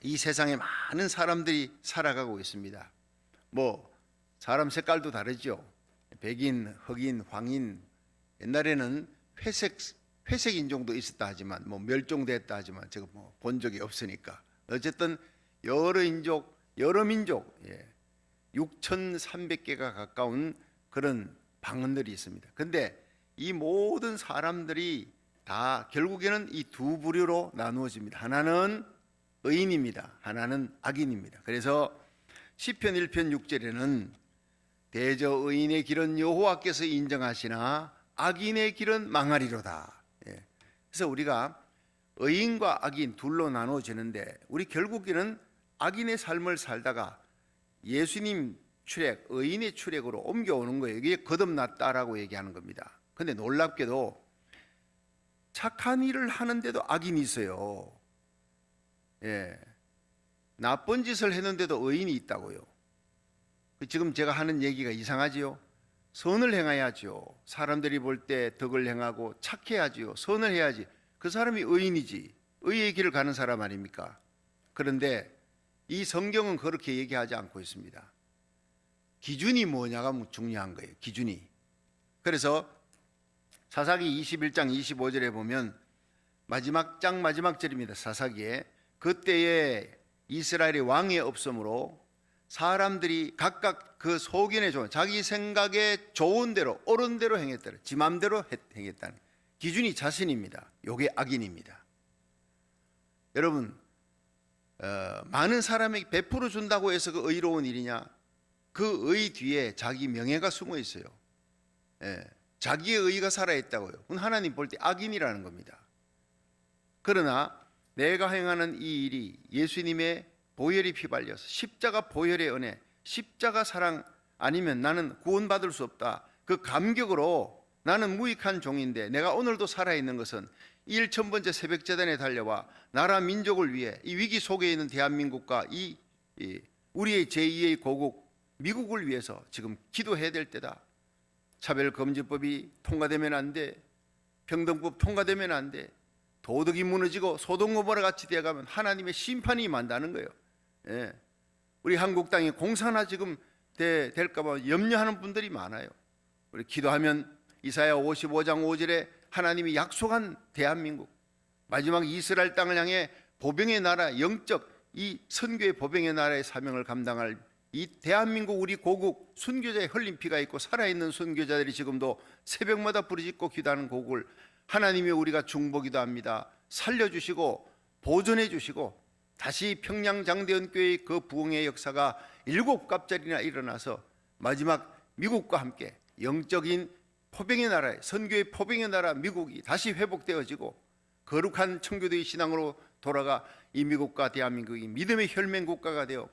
이 세상에 많은 사람들이 살아가고 있습니다. 뭐 사람 색깔도 다르죠. 백인, 흑인, 황인, 옛날에는 회색 인종도 있었다 하지만 뭐 멸종됐다 하지만 제가 뭐 본 적이 없으니까 어쨌든 여러 인종, 여러 민족, 6,300개가 가까운 그런 방언들이 있습니다. 근데 이 모든 사람들이 다 결국에는 이 두 부류로 나누어집니다. 하나는 의인입니다. 하나는 악인입니다. 그래서 시편 1편 6절에는 대저 의인의 길은 여호와께서 인정하시나 악인의 길은 망하리로다. 그래서 우리가 의인과 악인 둘로 나눠지는데 우리 결국에는 악인의 삶을 살다가 예수님 출애굽, 의인의 출애굽으로 옮겨오는 거예요. 이게 거듭났다라고 얘기하는 겁니다. 근데 놀랍게도 착한 일을 하는데도 악인이 있어요. 나쁜 짓을 했는데도 의인이 있다고요. 지금 제가 하는 얘기가 이상하지요? 선을 행해야죠. 사람들이 볼 때 덕을 행하고 착해야지요. 선을 해야지. 그 사람이 의인이지. 의의 길을 가는 사람 아닙니까? 그런데 이 성경은 그렇게 얘기하지 않고 있습니다. 기준이 뭐냐가 중요한 거예요. 기준이. 그래서 사사기 21장 25절에 보면 마지막 장 마지막 절입니다. 사사기에 그때에 이스라엘의 왕이 없으므로 사람들이 각각 그 소견에 좋은 자기 생각에 좋은 대로 옳은 대로 행했다. 지 맘대로 행했다는 기준이 자신입니다. 요게 악인입니다. 여러분 많은 사람에게 베풀어 준다고 해서 그 의로운 일이냐? 그 의 뒤에 자기 명예가 숨어 있어요. 자기의 의가 살아있다고요. 그건 하나님 볼 때 악인이라는 겁니다. 그러나 내가 행하는 이 일이 예수님의 보혈이 피발려서 십자가 보혈의 은혜, 십자가 사랑 아니면 나는 구원받을 수 없다. 그 감격으로 나는 무익한 종인데 내가 오늘도 살아있는 것은 1000번째 새벽제단에 달려와 나라 민족을 위해 이 위기 속에 있는 대한민국과 이 우리의 제2의 고국 미국을 위해서 지금 기도해야 될 때다. 차별금지법이 통과되면 안 돼. 평등법 통과되면 안 돼. 도덕이 무너지고 소돔고모라 같이 되어가면 하나님의 심판이 임한다는 거예요. 우리 한국 땅에 공사나 지금 될까 봐 염려하는 분들이 많아요. 우리 기도하면 이사야 55장 5절에 하나님이 약속한 대한민국 마지막 이스라엘 땅을 향해 보병의 나라 영적 이 선교의 보병의 나라의 사명을 감당할 이 대한민국 우리 고국 순교자의 흘린 피가 있고 살아있는 순교자들이 지금도 새벽마다 부르짖고 기도하는 고국을 하나님이 우리가 중보기도 합니다. 살려주시고 보존해 주시고 다시 평양장대원교회의 그 부흥의 역사가 7갑절이나 일어나서 마지막 미국과 함께 영적인 포병의 나라에 선교의 포병의 나라 미국이 다시 회복되어지고 거룩한 청교도의 신앙으로 돌아가 이 미국과 대한민국이 믿음의 혈맹 국가가 되어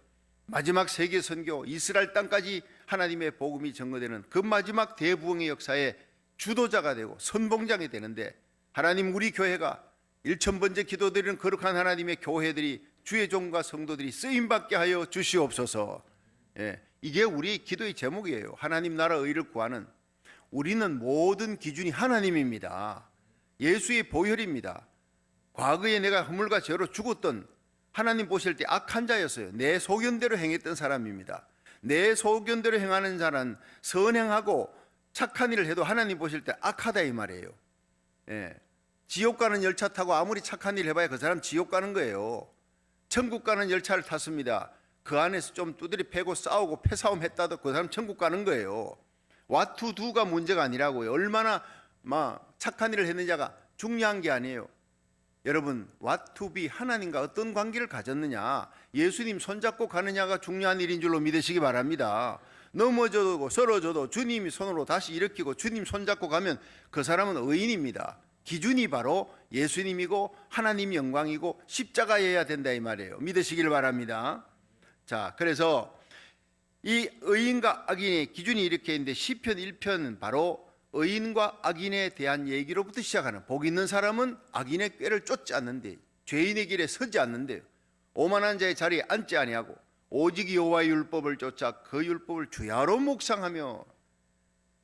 마지막 세계 선교 이스라엘 땅까지 하나님의 복음이 전거되는 그 마지막 대부흥의 역사의 주도자가 되고 선봉장이 되는데 하나님 우리 교회가 1000번째 기도드리는 거룩한 하나님의 교회들이 주의 종과 성도들이 쓰임받게 하여 주시옵소서. 이게 우리 기도의 제목이에요. 하나님 나라 의를 구하는. 우리는 모든 기준이 하나님입니다. 예수의 보혈입니다. 과거에 내가 허물과 죄로 죽었던 하나님 보실 때 악한 자였어요. 내 소견대로 행했던 사람입니다. 내 소견대로 행하는 자는 선행하고 착한 일을 해도 하나님 보실 때 악하다 이 말이에요. 지옥 가는 열차 타고 아무리 착한 일 해봐야 그 사람 지옥 가는 거예요. 천국 가는 열차를 탔습니다. 그 안에서 좀 두드리 패고 싸우고 패싸움 했다도 그 사람 천국 가는 거예요. what to do가 문제가 아니라고요. 얼마나 착한 일을 했느냐가 중요한 게 아니에요. 여러분 what to be 하나님과 어떤 관계를 가졌느냐 예수님 손잡고 가느냐가 중요한 일인 줄로 믿으시기 바랍니다. 넘어져도 쓰러져도 주님이 손으로 다시 일으키고 주님 손잡고 가면 그 사람은 의인입니다. 기준이 바로 예수님이고 하나님 영광이고 십자가여야 된다 이 말이에요. 믿으시길 바랍니다. 자, 그래서 이 의인과 악인의 기준이 이렇게 있는데 시편 1편은 바로 의인과 악인에 대한 얘기로부터 시작하는 복 있는 사람은 악인의 꾀를 쫓지 않는데 죄인의 길에 서지 않는데 오만한 자의 자리에 앉지 아니하고 오직 여호와의 율법을 쫓아 그 율법을 주야로 묵상하며.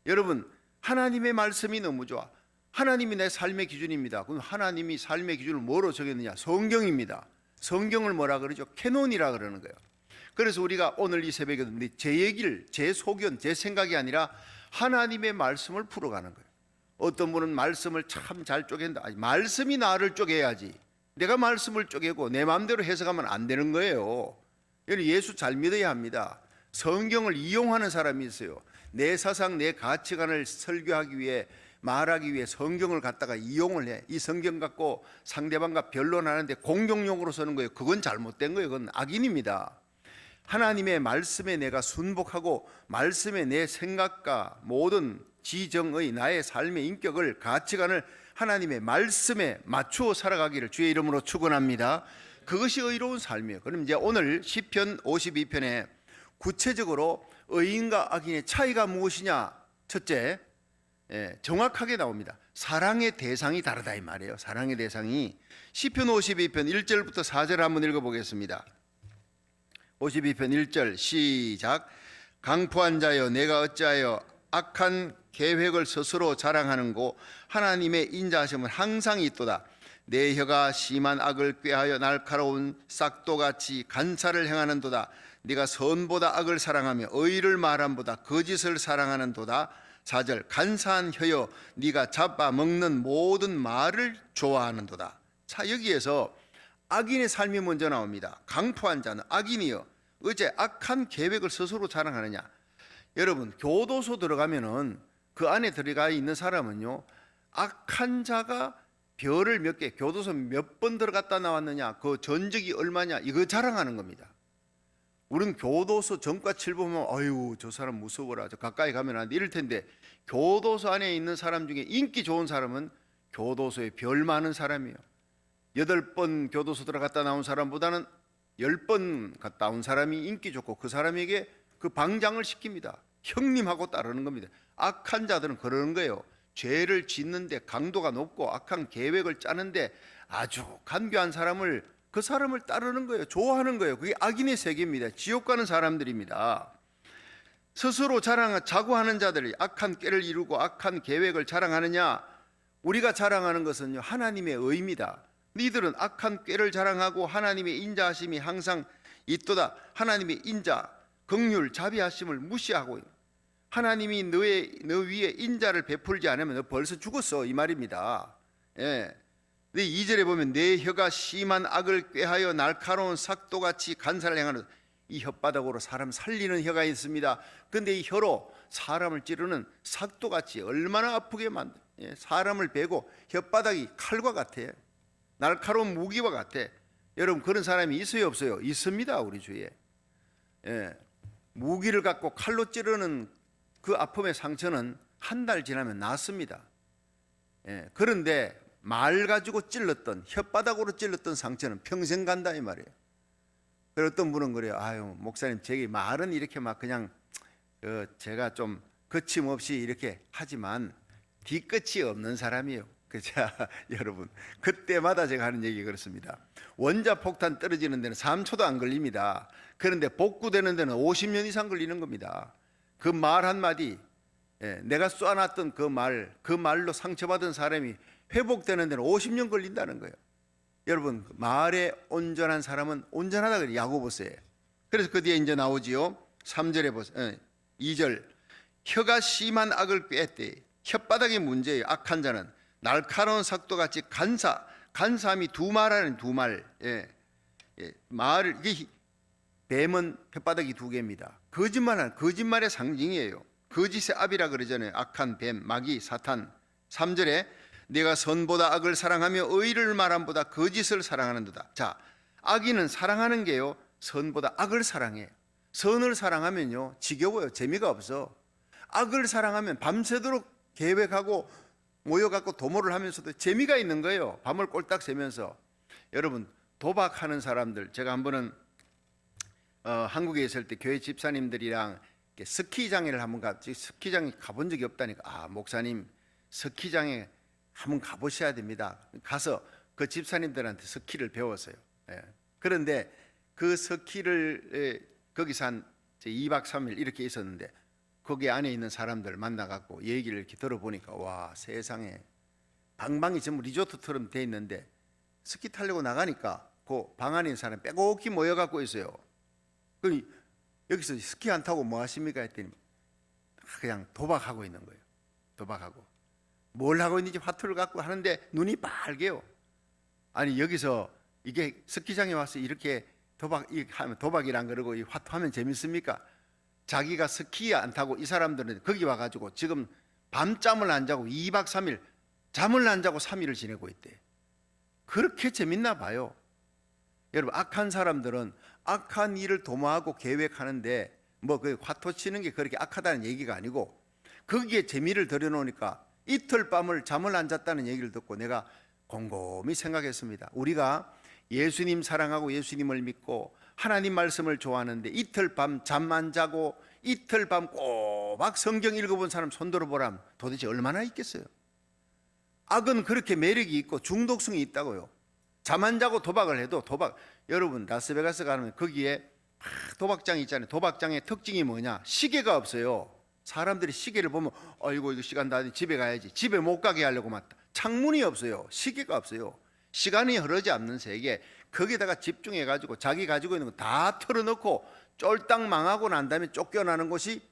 여러분 하나님의 말씀이 너무 좋아. 하나님이 내 삶의 기준입니다. 그럼 하나님이 삶의 기준을 뭐로 정했느냐? 성경입니다. 성경을 뭐라 그러죠? 캐논이라 그러는 거예요. 그래서 우리가 오늘 이 새벽에 제 얘기를, 제 소견, 제 생각이 아니라 하나님의 말씀을 풀어가는 거예요. 어떤 분은 말씀을 참 잘 쪼갠다. 아니, 말씀이 나를 쪼개야지. 내가 말씀을 쪼개고 내 마음대로 해석하면 안 되는 거예요. 예수 잘 믿어야 합니다. 성경을 이용하는 사람이 있어요. 내 사상, 내 가치관을 설교하기 위해, 말하기 위해 성경을 갖다가 이용을 해. 이 성경 갖고 상대방과 변론하는데 공격용으로 쓰는 거예요. 그건 잘못된 거예요. 그건 악인입니다. 하나님의 말씀에 내가 순복하고 말씀에 내 생각과 모든 지정의 나의 삶의 인격을, 가치관을 하나님의 말씀에 맞추어 살아가기를 주의 이름으로 축원합니다. 그것이 의로운 삶이에요. 그럼 이제 오늘 시편 52편에 구체적으로 의인과 악인의 차이가 무엇이냐? 첫째, 정확하게 나옵니다. 사랑의 대상이 다르다 이 말이에요. 사랑의 대상이. 시편 52편 1절부터 4절 한번 읽어보겠습니다. 52편 1절 시작. 강포한 자여 내가 어찌하여 악한 계획을 스스로 자랑하는고 하나님의 인자하심은 항상 있도다. 내 혀가 심한 악을 꾀하여 날카로운 싹도같이 간사를 행하는도다. 네가 선보다 악을 사랑하며 의를 말함보다 거짓을 사랑하는도다. 4절 간사한 혀여 네가 잡아먹는 모든 말을 좋아하는도다. 자, 여기에서 악인의 삶이 먼저 나옵니다. 강포한 자는 악인이여 어째 악한 계획을 스스로 자랑하느냐. 여러분, 교도소 들어가면은 그 안에 들어가 있는 사람은요, 악한 자가 별을 몇 개, 교도소 몇 번 들어갔다 나왔느냐, 그 전적이 얼마냐, 이거 자랑하는 겁니다. 우리는 교도소 전과 칠 보면 아유 저 사람 무서워라, 저 가까이 가면 안 돼, 이럴 텐데 교도소 안에 있는 사람 중에 인기 좋은 사람은 교도소에 별 많은 사람이에요. 8번 교도소 들어갔다 나온 사람보다는 10번 갔다 온 사람이 인기 좋고 그 사람에게 그 방장을 시킵니다. 형님하고 따르는 겁니다. 악한 자들은 그러는 거예요. 죄를 짓는데 강도가 높고 악한 계획을 짜는데 아주 간교한 사람을, 그 사람을 따르는 거예요. 좋아하는 거예요. 그게 악인의 세계입니다. 지옥 가는 사람들입니다. 스스로 자고하는 자들이 악한 꾀를 이루고 악한 계획을 자랑하느냐. 우리가 자랑하는 것은요, 하나님의 의입니다. 너희들은 악한 꾀를 자랑하고 하나님의 인자하심이 항상 있도다. 하나님의 인자, 긍휼, 자비하심을 무시하고 하나님이 너 위에 인자를 베풀지 않으면 너 벌써 죽었어, 이 말입니다. 예. 2절에 보면 내 혀가 심한 악을 꾀하여 날카로운 삭도같이 간사를 행하는, 이 혓바닥으로 사람 살리는 혀가 있습니다. 그런데 이 혀로 사람을 찌르는 삭도같이 얼마나 아프게 만들, 사람을 베고 혓바닥이 칼과 같아요. 날카로운 무기와 같아. 여러분, 그런 사람이 있어요 없어요? 있습니다. 우리 주위에. 무기를 갖고 칼로 찌르는 그 아픔의 상처는 한 달 지나면 낫습니다. 그런데 말 가지고 찔렀던, 혓바닥으로 찔렀던 상처는 평생 간다 이 말이에요. 그래서 어떤 분은 그래요. 아유 목사님, 제게 말은 이렇게 막 그냥 제가 좀 거침없이 이렇게 하지만 뒤끝이 없는 사람이에요. 자, 여러분, 그때마다 제가 하는 얘기 그렇습니다. 원자폭탄 떨어지는 데는 3초도 안 걸립니다. 그런데 복구되는 데는 50년 이상 걸리는 겁니다. 그 말 한마디, 내가 쏴놨던 그 말로 상처받은 사람이 회복되는 데는 50년 걸린다는 거예요. 여러분, 말에 온전한 사람은 온전하다 그래요. 야고보서에. 그래서 그 뒤에 이제 나오지요. 3절에 보세요. 2절 혀가 심한 악을 꾀했대. 혓바닥이 문제예요. 악한 자는 날카로운 삭도같이 간사함이 두 말하는 두 말. 말을, 이게 뱀은 혓바닥이 두 개입니다. 거짓말하는, 거짓말의 상징이에요. 거짓의 압이라 그러잖아요. 악한 뱀, 마귀, 사탄. 3절에 내가 선보다 악을 사랑하며 의를 말함보다 거짓을 사랑하는도다. 자, 악인은 사랑하는 게요, 선보다 악을 사랑해. 선을 사랑하면요 지겨워요. 재미가 없어. 악을 사랑하면 밤새도록 계획하고 모여갖고 도모를 하면서도 재미가 있는 거예요. 밤을 꼴딱 새면서. 여러분, 도박하는 사람들, 제가 한 번은 한국에 있을 때 교회 집사님들이랑 스키장에를 한번 스키장에 가본 적이 없다니까, 아 목사님 스키장에 한번 가보셔야 됩니다. 가서 그 집사님들한테 스키를 배웠어요. 그런데 그 스키를 거기서 한 2박 3일 이렇게 있었는데 거기 안에 있는 사람들 만나갖고 얘기를 이렇게 들어보니까 와, 세상에 방방이 전부 리조트처럼 돼 있는데 스키 타려고 나가니까 그 방 안에 있는 사람이 빼곡히 모여갖고 있어요. 그 여기서 스키 안 타고 뭐 하십니까 했더니 그냥 도박하고 있는 거예요. 도박하고 뭘 하고 있는지 화투를 갖고 하는데 눈이 빨개요. 아니 여기서 이게 스키장에 와서 이렇게 도박이란 그러고 이 화투하면 재밌습니까? 자기가 스키 안 타고 이 사람들은 거기 와가지고 지금 밤잠을 안 자고 2박 3일 잠을 안 자고 3일을 지내고 있대. 그렇게 재밌나 봐요. 여러분 악한 사람들은 악한 일을 도모하고 계획하는데 뭐 그 화투 치는 게 그렇게 악하다는 얘기가 아니고 거기에 재미를 들여놓으니까 이틀 밤을 잠을 안 잤다는 얘기를 듣고 내가 곰곰이 생각했습니다. 우리가 예수님 사랑하고 예수님을 믿고 하나님 말씀을 좋아하는데 이틀 밤 잠 안 자고 이틀 밤 꼬박 성경 읽어본 사람 손 들어보라면 도대체 얼마나 있겠어요? 악은 그렇게 매력이 있고 중독성이 있다고요. 잠 안 자고 도박을 해도 여러분 라스베가스 가면 거기에 도박장이 있잖아요. 도박장의 특징이 뭐냐? 시계가 없어요. 사람들이 시계를 보면 아이고 이거 시간 다 됐네 집에 가야지. 집에 못 가게 하려고 막 창문이 없어요. 시계가 없어요. 시간이 흐르지 않는 세계 거기다가 집중해 가지고 자기 가지고 있는 거 다 털어놓고 쫄딱 망하고 난 다음에 쫓겨나는 것이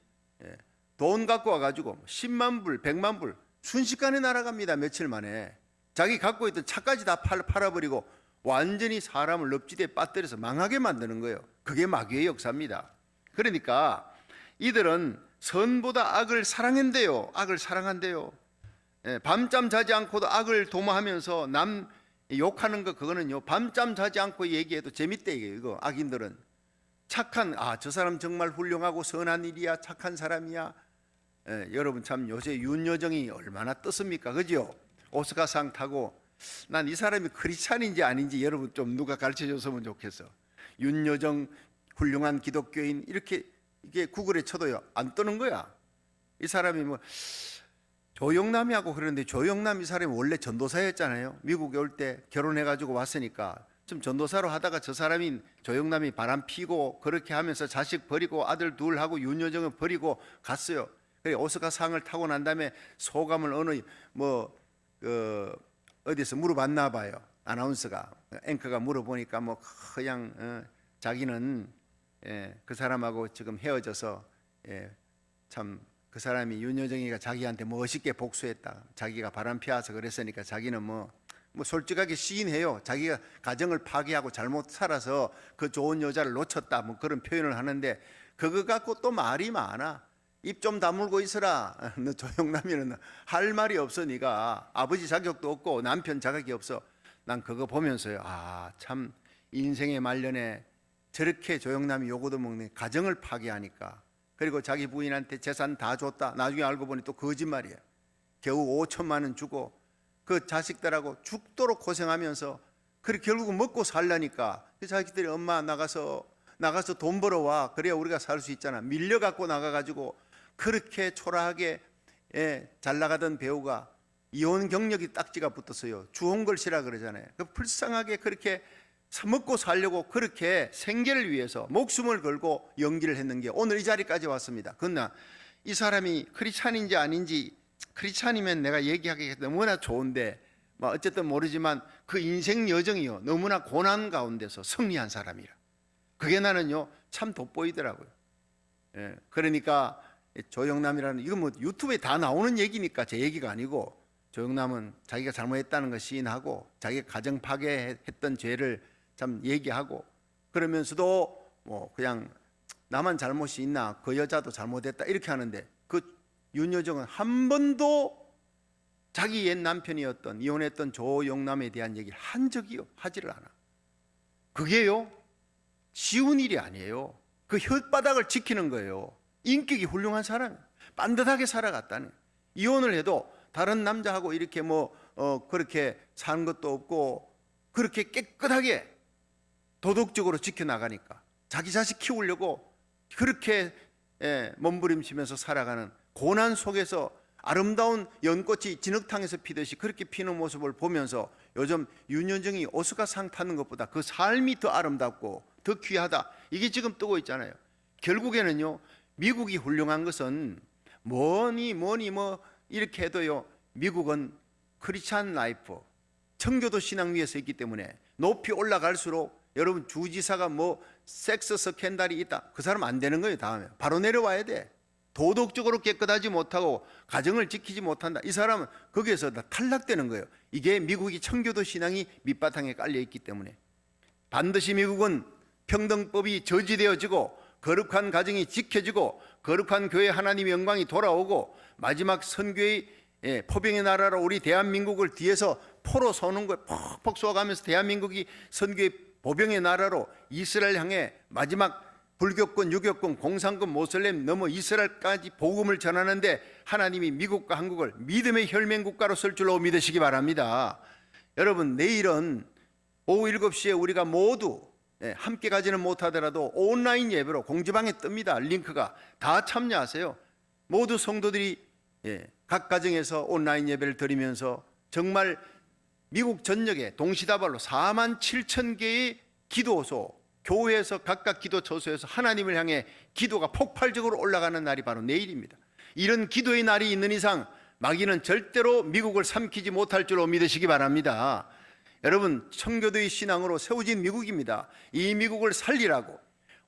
돈 갖고 와가지고 10만 불 100만 불 순식간에 날아갑니다. 며칠 만에 자기 갖고 있던 차까지 다 팔아버리고 완전히 사람을 넙지대에 빠뜨려서 망하게 만드는 거예요. 그게 마귀의 역사입니다. 그러니까 이들은 선보다 악을 사랑한대요. 악을 사랑한대요. 밤잠 자지 않고도 악을 도모하면서 남 욕하는 거 그거는요 밤잠 자지 않고 얘기해도 재밌대. 이거 악인들은 착한 저 사람 정말 훌륭하고 선한 일이야 착한 사람이야. 여러분 참 요새 윤여정이 얼마나 떴습니까? 그죠? 오스카상 타고 난 이 사람이 크리스찬인지 아닌지 여러분 좀 누가 가르쳐 줬으면 좋겠어. 윤여정 훌륭한 기독교인 이렇게 이게 구글에 쳐도요 안 뜨는 거야. 이 사람이 뭐 조영남이하고 그러는데 조영남 이 사람이 원래 전도사였잖아요. 미국에 올 때 결혼해가지고 왔으니까 좀 전도사로 하다가 저 사람인 조영남이 바람 피고 그렇게 하면서 자식 버리고 아들 둘하고 윤여정을 버리고 갔어요. 그래 오스카상을 타고 난 다음에 소감을 어느 어디서 물어봤나 봐요. 아나운서가 앵커가 물어보니까 뭐 그냥 자기는 그 사람하고 지금 헤어져서 참 그 사람이 윤여정이가 자기한테 멋있게 복수했다. 자기가 바람 피워서 그랬으니까 자기는 뭐 솔직하게 시인해요. 자기가 가정을 파괴하고 잘못 살아서 그 좋은 여자를 놓쳤다. 뭐 그런 표현을 하는데 그거 갖고 또 말이 많아. 입 좀 다물고 있어라. 너 조영남이는 할 말이 없어. 네가 아버지 자격도 없고 남편 자격이 없어. 난 그거 보면서요. 참 인생의 말년에 저렇게 조영남이 요거도 먹네. 가정을 파괴하니까. 그리고 자기 부인한테 재산 다 줬다. 나중에 알고 보니 또 거짓말이에요. 겨우 5천만 원 주고 그 자식들하고 죽도록 고생하면서 그래 결국은 먹고 살라니까 그 자식들이 엄마 나가서 돈 벌어와. 그래야 우리가 살 수 있잖아. 밀려갖고 나가가지고 그렇게 초라하게 잘 나가던 배우가 이혼 경력이 딱지가 붙었어요. 주홍글 씨라 그러잖아요. 그 불쌍하게 그렇게 먹고 살려고 그렇게 생계를 위해서 목숨을 걸고 연기를 했는 게 오늘 이 자리까지 왔습니다. 그러나 이 사람이 크리스찬인지 아닌지 크리스찬이면 내가 얘기하기 너무나 좋은데 어쨌든 모르지만 그 인생 여정이요 너무나 고난 가운데서 승리한 사람이라. 그게 나는요 참 돋보이더라고요. 그러니까 조영남이라는 이거 뭐 유튜브에 다 나오는 얘기니까 제 얘기가 아니고 조영남은 자기가 잘못했다는 거 시인하고 자기가 가정 파괴했던 죄를 참 얘기하고 그러면서도 뭐 그냥 나만 잘못이 있나 그 여자도 잘못했다 이렇게 하는데 그 윤여정은 한 번도 자기 옛 남편이었던 이혼했던 조영남에 대한 얘기를 한 적이 하지를 않아. 그게요 쉬운 일이 아니에요. 그 혓바닥을 지키는 거예요. 인격이 훌륭한 사람, 반듯하게 살아갔다는. 이혼을 해도 다른 남자하고 이렇게 그렇게 사는 것도 없고 그렇게 깨끗하게 도덕적으로 지켜나가니까 자기 자식 키우려고 그렇게 몸부림치면서 살아가는 고난 속에서 아름다운 연꽃이 진흙탕에서 피듯이 그렇게 피는 모습을 보면서 요즘 윤여정이 오스카상 타는 것보다 그 삶이 더 아름답고 더 귀하다. 이게 지금 뜨고 있잖아요. 결국에는요 미국이 훌륭한 것은 뭐니 이렇게 해도요 미국은 크리스찬 라이프 청교도 신앙 위에 서 있기 때문에 높이 올라갈수록 여러분 주지사가 뭐 섹스 스캔들이 있다, 그 사람 안 되는 거예요. 다음에 바로 내려와야 돼. 도덕적으로 깨끗하지 못하고 가정을 지키지 못한다, 이 사람은 거기에서 다 탈락되는 거예요. 이게 미국이 청교도 신앙이 밑바탕에 깔려 있기 때문에 반드시 미국은 평등법이 저지되어지고 거룩한 가정이 지켜지고 거룩한 교회 하나님의 영광이 돌아오고 마지막 선교의 포병의 나라로 우리 대한민국을 뒤에서 포로 쏘는 거에 퍽퍽 쏘아가면서 대한민국이 선교의 보병의 나라로 이스라엘 향해 마지막 불교권, 유교권, 공산권, 모슬렘 넘어 이스라엘까지 복음을 전하는데 하나님이 미국과 한국을 믿음의 혈맹국가로 쓸 줄로 믿으시기 바랍니다. 여러분, 내일은 오후 7시에 우리가 모두 함께 가지는 못하더라도 온라인 예배로 공지방에 뜹니다. 링크가 다 참여하세요. 모두 성도들이 각 가정에서 온라인 예배를 드리면서 정말 미국 전역에 동시다발로 47,000개의 기도소, 교회에서 각각 기도 처소에서 하나님을 향해 기도가 폭발적으로 올라가는 날이 바로 내일입니다. 이런 기도의 날이 있는 이상 마귀는 절대로 미국을 삼키지 못할 줄로 믿으시기 바랍니다. 여러분, 청교도의 신앙으로 세워진 미국입니다. 이 미국을 살리라고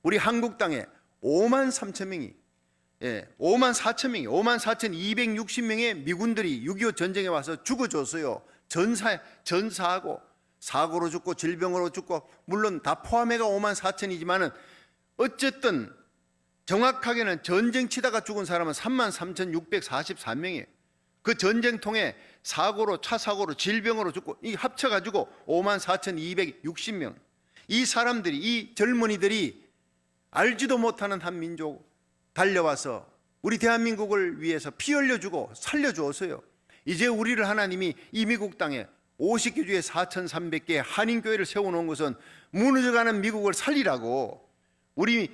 우리 한국 땅에 53,000명이 54,000명이 54,260명의 미군들이 6.25 전쟁에 와서 죽어줬어요. 전사하고 사고로 죽고 질병으로 죽고, 물론 다 포함해가 54,000이지만은 어쨌든 정확하게는 전쟁 치다가 죽은 사람은 33,643명이에요. 그 전쟁통에 사고로, 차 사고로, 질병으로 죽고, 이 합쳐가지고 54,260명. 이 사람들이, 이 젊은이들이 알지도 못하는 한 민족 달려와서 우리 대한민국을 위해서 피 흘려주고 살려주었어요. 이제 우리를 하나님이 이 미국 땅에 50개 주에 4,300개의 한인교회를 세워놓은 것은 무너져가는 미국을 살리라고, 우리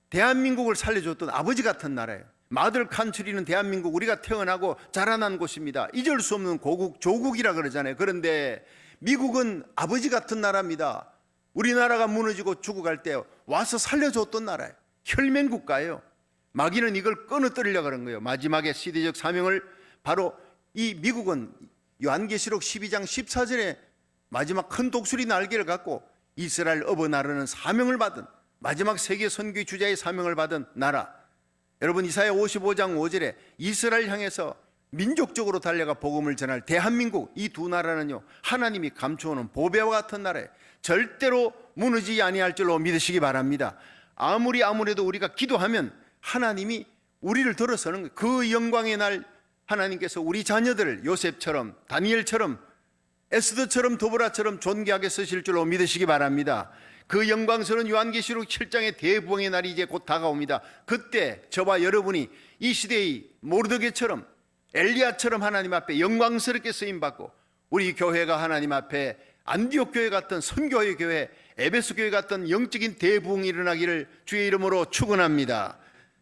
대한민국을 살려줬던 아버지 같은 나라예요. 마들 칸트리는 대한민국, 우리가 태어나고 자라난 곳입니다. 잊을 수 없는 고국, 조국이라 그러잖아요. 그런데 미국은 아버지 같은 나라입니다. 우리나라가 무너지고 죽어갈 때 와서 살려줬던 나라예요. 혈맹국가예요. 마귀는 이걸 끊어뜨리려고 그런 거예요. 마지막에 시대적 사명을, 바로 이 미국은 요한계시록 12장 14절에 마지막 큰 독수리 날개를 갖고 이스라엘 업어 나르는 사명을 받은, 마지막 세계 선교의 주자의 사명을 받은 나라. 여러분, 이사야 55장 5절에 이스라엘 향해서 민족적으로 달려가 복음을 전할 대한민국, 이 두 나라는요 하나님이 감추어놓은 보배와 같은 나라에 절대로 무너지지 아니할 줄로 믿으시기 바랍니다. 아무래도 우리가 기도하면 하나님이 우리를 들어서는 거예요. 그 영광의 날 하나님께서 우리 자녀들을 요셉처럼, 다니엘처럼, 에스더처럼, 도보라처럼 존귀하게 쓰실 줄로 믿으시기 바랍니다. 그 영광스러운 요한계시록 7장의 대부흥의 날이 이제 곧 다가옵니다. 그때 저와 여러분이 이 시대의 모르드게처럼, 엘리야처럼 하나님 앞에 영광스럽게 쓰임받고, 우리 교회가 하나님 앞에 안디옥 교회 같은 선교의 교회, 에베소 교회 같은 영적인 대부흥이 일어나기를 주의 이름으로 축원합니다.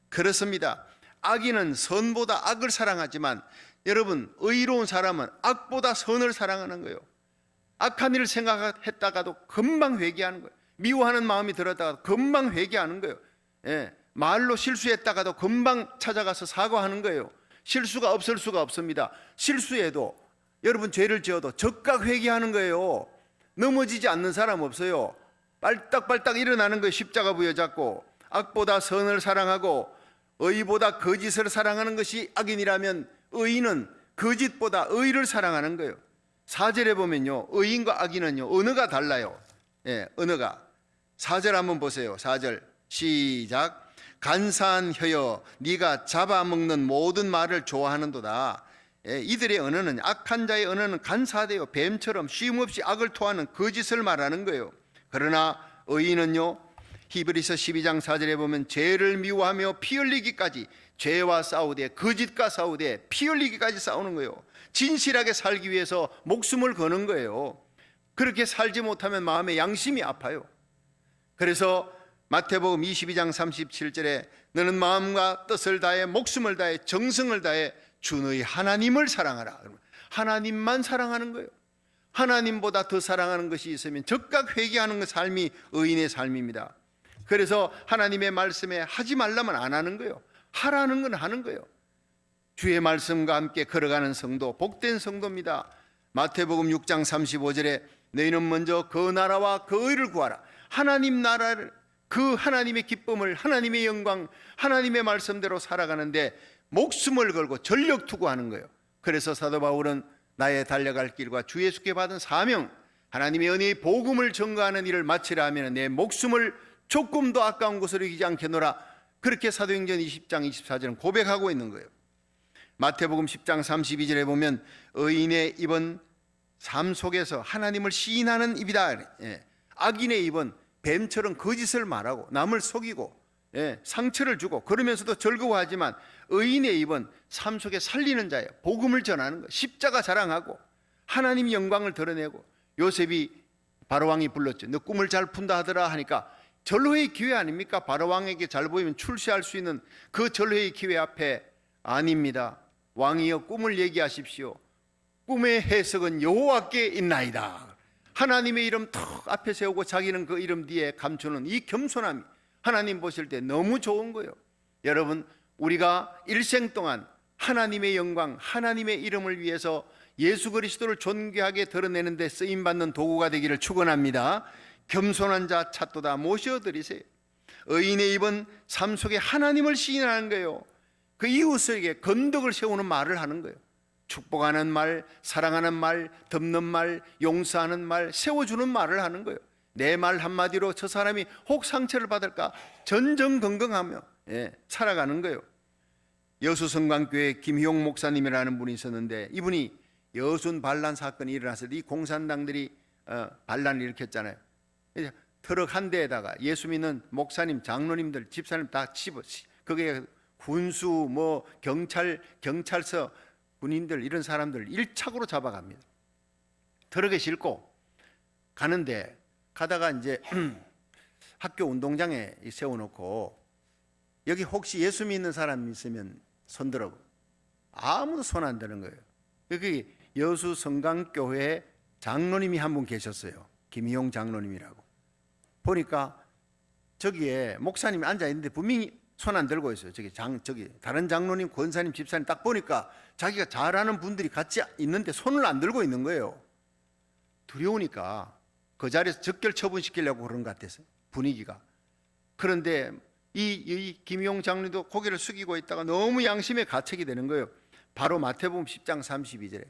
그렇습니다. 악인은 선보다 악을 사랑하지만 여러분, 의로운 사람은 악보다 선을 사랑하는 거예요. 악한 일을 생각했다가도 금방 회개하는 거예요. 미워하는 마음이 들었다가도 금방 회개하는 거예요. 말로 실수했다가도 금방 찾아가서 사과하는 거예요. 실수가 없을 수가 없습니다. 실수해도 여러분, 죄를 지어도 즉각 회개하는 거예요. 넘어지지 않는 사람 없어요. 빨딱빨딱 일어나는 거예요. 십자가 부여잡고. 악보다 선을 사랑하고 의보다 거짓을 사랑하는 것이 악인이라면 의인은 거짓보다 의를 사랑하는 거예요. 4절에 보면요, 의인과 악인은요 언어가 달라요. 언어가. 4절 한번 보세요. 4절 시작. 간사한 혀여, 네가 잡아먹는 모든 말을 좋아하는도다. 이들의 언어는, 악한 자의 언어는 간사하대요. 뱀처럼 쉼없이 악을 토하는 거짓을 말하는 거예요. 그러나 의인은요, 히브리서 12장 4절에 보면 죄를 미워하며 피 흘리기까지, 죄와 싸우되, 거짓과 싸우되, 피 흘리기까지 싸우는 거예요. 진실하게 살기 위해서 목숨을 거는 거예요. 그렇게 살지 못하면 마음의 양심이 아파요. 그래서 마태복음 22장 37절에 너는 마음과 뜻을 다해 목숨을 다해 정성을 다해 주 너희 하나님을 사랑하라. 하나님만 사랑하는 거예요. 하나님보다 더 사랑하는 것이 있으면 즉각 회개하는 그 삶이 의인의 삶입니다. 그래서 하나님의 말씀에 하지 말라면 안 하는 거예요. 하라는 건 하는 거예요. 주의 말씀과 함께 걸어가는 성도, 복된 성도입니다. 마태복음 6장 35절에 너희는 먼저 그 나라와 그 의를 구하라. 하나님 나라를, 그 하나님의 기쁨을, 하나님의 영광, 하나님의 말씀대로 살아가는데 목숨을 걸고 전력 투구하는 거예요. 그래서 사도 바울은 나의 달려갈 길과 주 예수께 받은 사명, 하나님의 은혜의 복음을 전가하는 일을 마치라 하면 내 목숨을 조금도 아까운 것으로 여기지 않겠노라. 그렇게 사도행전 20장 24절은 고백하고 있는 거예요. 마태복음 10장 32절에 보면 의인의 입은 삶 속에서 하나님을 시인하는 입이다. 악인의 입은 뱀처럼 거짓을 말하고 남을 속이고 상처를 주고 그러면서도 즐거워하지만 의인의 입은 삶 속에 살리는 자예요. 복음을 전하는 거, 십자가 자랑하고 하나님 영광을 드러내고. 요셉이 바로왕이 불렀죠. 너 꿈을 잘 푼다 하더라 하니까 전로의 기회 아닙니까? 바로왕에게 잘 보이면 출세할 수 있는 그 전로의 기회 앞에 아닙니다. 왕이여 꿈을 얘기하십시오. 꿈의 해석은 여호와께 있나이다. 하나님의 이름 턱 앞에 세우고 자기는 그 이름 뒤에 감추는 이 겸손함이 하나님 보실 때 너무 좋은 거예요. 여러분, 우리가 일생 동안 하나님의 영광, 하나님의 이름을 위해서 예수 그리스도를 존귀하게 드러내는 데 쓰임받는 도구가 되기를 축원합니다. 겸손한 자 찾도다 모셔드리세요. 의인의 입은 삶 속에 하나님을 시인하는 거예요. 그 이웃에게 건덕을 세우는 말을 하는 거예요. 축복하는 말, 사랑하는 말, 덮는 말, 용서하는 말, 세워주는 말을 하는 거예요. 내 말 한마디로 저 사람이 혹 상처를 받을까 전전긍긍하며 살아가는 거예요. 여수성광교회 김희용 목사님이라는 분이 있었는데 이분이 여순 반란 사건이 일어났을 때 이 공산당들이 반란을 일으켰잖아요. 트럭 한 대에다가 예수 믿는 목사님, 장로님들, 집사님 다 집어, 그게 군수, 뭐 경찰서 군인들 이런 사람들 일착으로 잡아갑니다. 트럭에 싣고 가는데 가다가 이제 학교 운동장에 세워놓고 여기 혹시 예수 믿는 사람 있으면 손들어. 아무도 손 안 드는 거예요. 여기 여수 성강교회 장로님이 한 분 계셨어요. 김희용 장로님이라고. 보니까 저기에 목사님이 앉아 있는데 분명히 손 안 들고 있어요. 저기 다른 장로님, 권사님, 집사님 딱 보니까 자기가 잘 아는 분들이 같이 있는데 손을 안 들고 있는 거예요. 두려우니까 그 자리에서 적결 처분시키려고 그런 것 같았어요. 분위기가. 그런데 이 김용 장로도 고개를 숙이고 있다가 너무 양심에 가책이 되는 거예요. 바로 마태복음 10장 32절에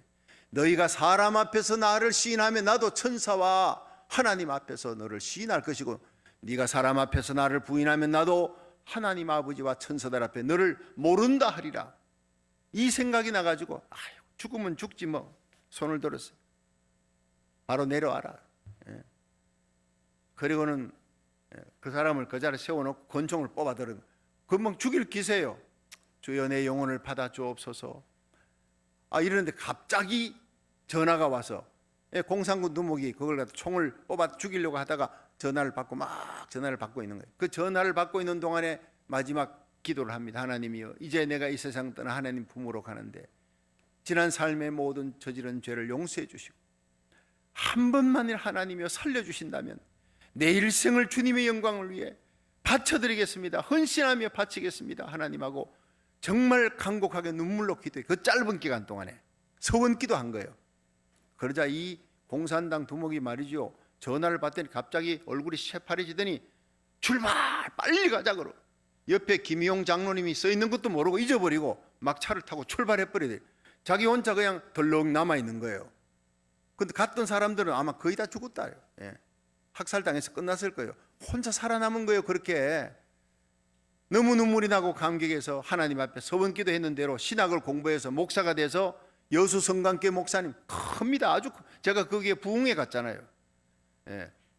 너희가 사람 앞에서 나를 시인하면 나도 천사와 하나님 앞에서 너를 시인할 것이고 네가 사람 앞에서 나를 부인하면 나도 하나님 아버지와 천사들 앞에 너를 모른다 하리라. 이 생각이 나가지고 죽으면 죽지 뭐 손을 들었어요. 바로 내려와라. 그리고는 그 사람을 그 자리에 세워놓고 권총을 뽑아들은 금방 죽일 기세요. 주여 내 영혼을 받아 주옵소서. 이러는데 갑자기 전화가 와서 공산군 두목이 그걸 갖다 총을 뽑아 죽이려고 하다가 전화를 받고 막 전화를 받고 있는 거예요. 그 전화를 받고 있는 동안에 마지막 기도를 합니다. 하나님이여, 이제 내가 이 세상 떠나 하나님 품으로 가는데 지난 삶의 모든 저지른 죄를 용서해 주시고 한 번만일 하나님이여 살려주신다면 내 일생을 주님의 영광을 위해 바쳐드리겠습니다. 헌신하며 바치겠습니다. 하나님하고 정말 간곡하게 눈물로 기도해. 그 짧은 기간 동안에 서원 기도한 거예요. 그러자 이 공산당 두목이 말이죠, 전화를 받더니 갑자기 얼굴이 새파래지더니 출발, 빨리 가자 그러. 옆에 김희용 장로님이 써 있는 것도 모르고 잊어버리고 막 차를 타고 출발해버리대. 자기 혼자 그냥 덜렁 남아있는 거예요. 근데 갔던 사람들은 아마 거의 다 죽었다. 학살당해서 끝났을 거예요. 혼자 살아남은 거예요. 그렇게 너무 눈물이 나고 감격해서 하나님 앞에 서원기도 했는 대로 신학을 공부해서 목사가 돼서 여수 성강교회 목사님 큽니다. 아주 제가 거기에 부흥회 갔잖아요.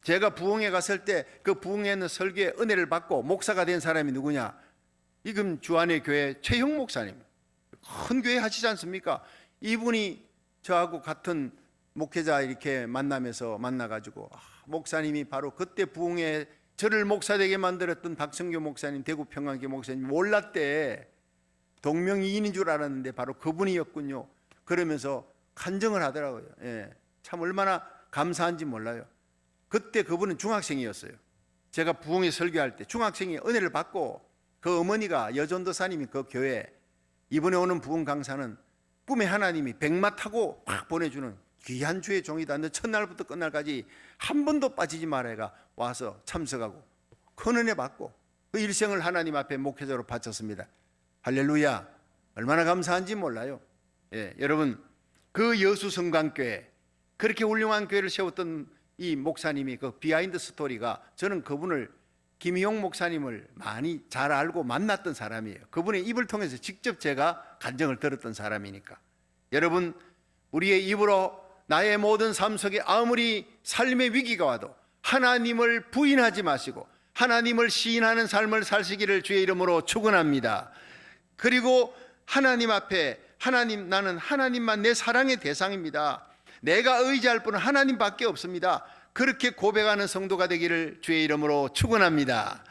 제가 부흥회 갔을 때 그 부흥회는 설교에 은혜를 받고 목사가 된 사람이 누구냐? 지금 주안의 교회 최형 목사님, 큰 교회 하시지 않습니까? 이분이 저하고 같은 목회자 이렇게 만나가지고 목사님이 바로 그때 부흥회 저를 목사되게 만들었던 박성교 목사님, 대구 평안교 목사님 몰랐대. 동명이인인 줄 알았는데 바로 그분이었군요. 그러면서 간증을 하더라고요. 참 얼마나 감사한지 몰라요. 그때 그분은 중학생이었어요. 제가 부흥회 설교할 때 중학생이 은혜를 받고 그 어머니가 여전도사님이 그 교회 이번에 오는 부흥 강사는 꿈에 하나님이 백마 타고 팍 보내주는 귀한 주의 종이다. 너 첫날부터 끝날까지 한 번도 빠지지 말아가 와서 참석하고 큰 은혜 받고 그 일생을 하나님 앞에 목회자로 바쳤습니다. 할렐루야. 얼마나 감사한지 몰라요. 예, 여러분 그 여수성강교회 그렇게 훌륭한 교회를 세웠던 이 목사님이 그 비하인드 스토리가 저는 그분을 김희용 목사님을 많이 잘 알고 만났던 사람이에요. 그분의 입을 통해서 직접 제가 간증을 들었던 사람이니까. 여러분 우리의 입으로 나의 모든 삶 속에 아무리 삶의 위기가 와도 하나님을 부인하지 마시고 하나님을 시인하는 삶을 사시기를 주의 이름으로 축원합니다. 그리고 하나님 앞에 하나님, 나는 하나님만 내 사랑의 대상입니다. 내가 의지할 분은 하나님밖에 없습니다. 그렇게 고백하는 성도가 되기를 주의 이름으로 축원합니다.